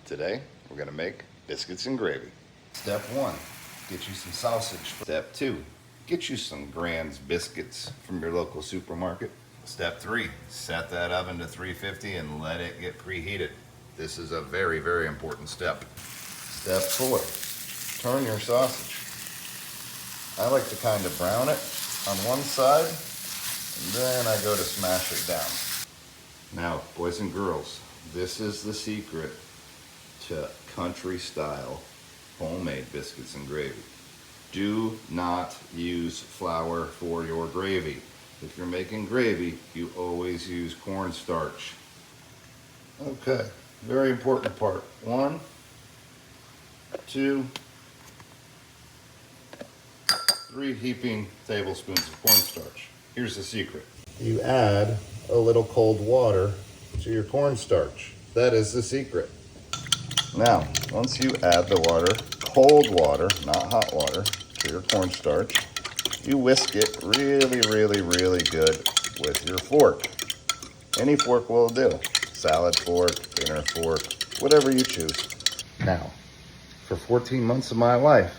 Today, we're gonna make biscuits and gravy. Step 1, get you some sausage. Step 2, get you some Grand's biscuits from your local supermarket. Step 3, set that oven to 350 and let it get preheated. This is a very, very important step. Step 4, turn your sausage. I like to kind of brown it on one side, and then I go to smash it down. Now, boys and girls, this is the secret to country style homemade biscuits and gravy. Do not use flour for your gravy. If you're making gravy, you always use cornstarch. Okay, very important part. 1, 2, 3 heaping tablespoons of cornstarch. Here's the secret. You add a little cold water to your cornstarch. That is the secret. Now, once you add the water, cold water, not hot water, to your cornstarch, you whisk it really, really, really good with your fork. Any fork will do. Salad fork, dinner fork, whatever you choose. Now, for 14 months of my life,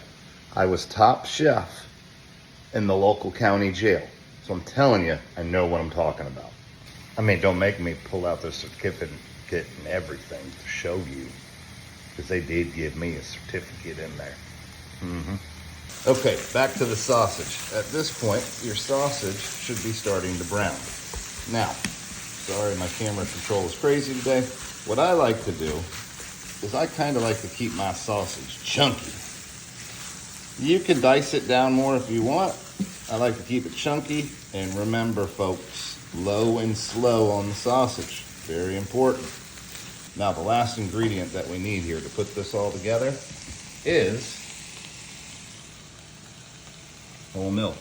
I was top chef in the local county jail. So I'm telling you, I know what I'm talking about. I mean, don't make me pull out the certificate and everything to show you, because they did give me a certificate in there. Okay, back to the sausage. At this point, your sausage should be starting to brown. Now, sorry my camera control is crazy today. What I like to do is I kind of like to keep my sausage chunky. You can dice it down more if you want. I like to keep it chunky. And remember, folks, low and slow on the sausage. Very important. Now, the last ingredient that we need here to put this all together is whole milk.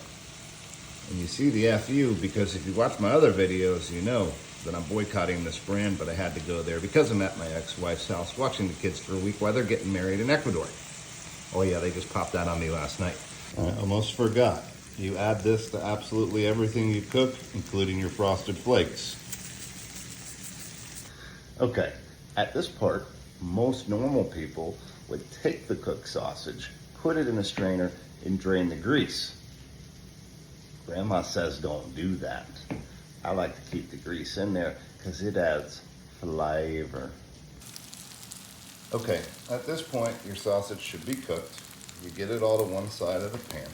And you see the FU because if you watch my other videos, you know that I'm boycotting this brand, but I had to go there because I'm at my ex-wife's house watching the kids for a week while they're getting married in Ecuador. Oh yeah, they just popped that on me last night. I almost forgot. You add this to absolutely everything you cook, including your frosted flakes. Okay, at this part, most normal people would take the cooked sausage, put it in a strainer, and drain the grease. Grandma says don't do that. I like to keep the grease in there because it adds flavor. Okay, at this point, your sausage should be cooked. You get it all to one side of the pan.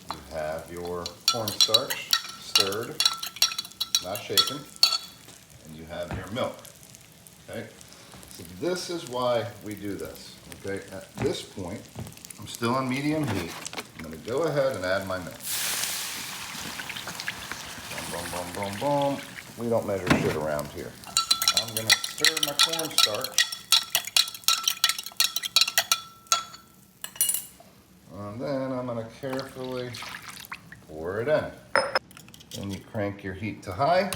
You have your cornstarch stirred, not shaken, and you have your milk. Okay, so this is why we do this. Okay, at this point, I'm still on medium heat. I'm going to go ahead and add my milk. Boom, boom, boom, boom, boom. We don't measure shit around here. I'm going to stir my cornstarch. And then I'm going to carefully pour it in. Then you crank your heat to high.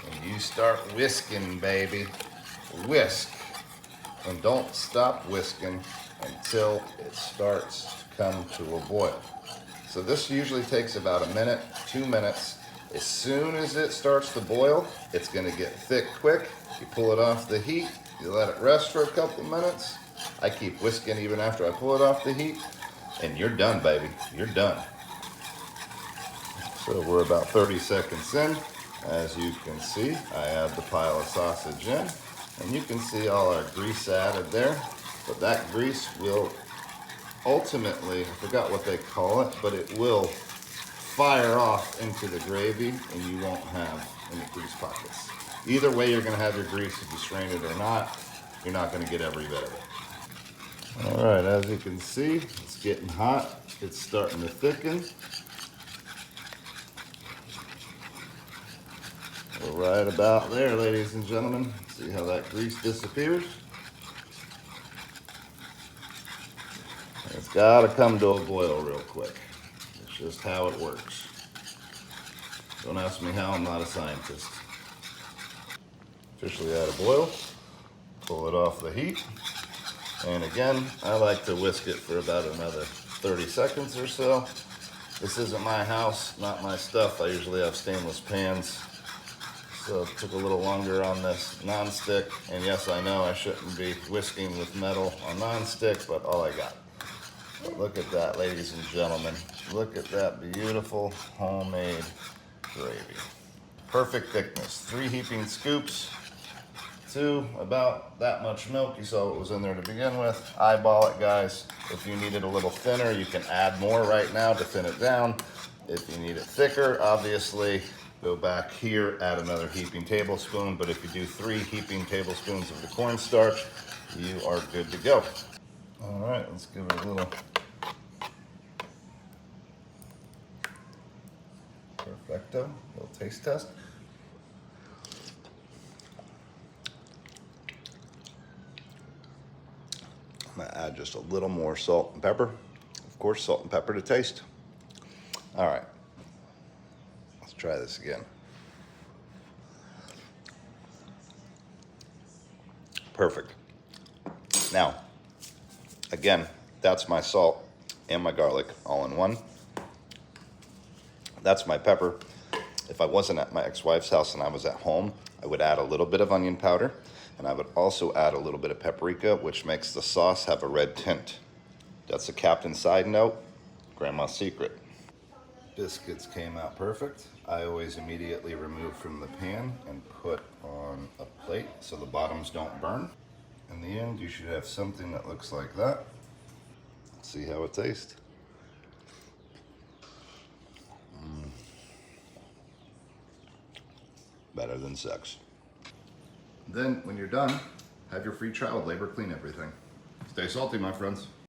And you start whisking, baby. Whisk. And don't stop whisking until it starts to come to a boil. So this usually takes about a minute, 2 minutes. As soon as it starts to boil, it's going to get thick quick. You pull it off the heat. You let it rest for a couple minutes. I keep whisking even after I pull it off the heat. And you're done, baby. You're done. So we're about 30 seconds in. As you can see, I add the pile of sausage in. And you can see all our grease added there. But that grease will ultimately, I forgot what they call it, but it will fire off into the gravy and you won't have any grease pockets. Either way, you're gonna have your grease if you strain it or not. You're not gonna get every bit of it. All right, as you can see, it's getting hot. It's starting to thicken. We're right about there, ladies and gentlemen. See how that grease disappears? It's gotta come to a boil real quick. It's just how it works. Don't ask me how, I'm not a scientist. Officially at a boil. Pull it off the heat. And again, I like to whisk it for about another 30 seconds or so. This isn't my house, not my stuff. I usually have stainless pans. So it took a little longer on this non-stick. And yes, I know I shouldn't be whisking with metal on non-stick, but all I got. But look at that, ladies and gentlemen. Look at that beautiful homemade gravy. Perfect thickness. 3 heaping scoops to about that much milk. You saw what was in there to begin with. Eyeball it, guys. If you need it a little thinner, you can add more right now to thin it down. If you need it thicker, obviously, go back here, add another heaping tablespoon. But if you do 3 heaping tablespoons of the cornstarch, you are good to go. All right, let's give it a little perfecto, little taste test. I'm gonna add just a little more salt and pepper. Of course, salt and pepper to taste. All right, let's try this again. Perfect. Now, again, that's my salt and my garlic all in one. That's my pepper. If I wasn't at my ex-wife's house and I was at home, I would add a little bit of onion powder, and I would also add a little bit of paprika, which makes the sauce have a red tint. That's a captain's side note, grandma's secret. Biscuits came out perfect. I always immediately remove from the pan and put on a plate so the bottoms don't burn. In the end, you should have something that looks like that. Let's see how it tastes. Better than sex. Then, when you're done, have your free child labor clean everything. Stay salty, my friends.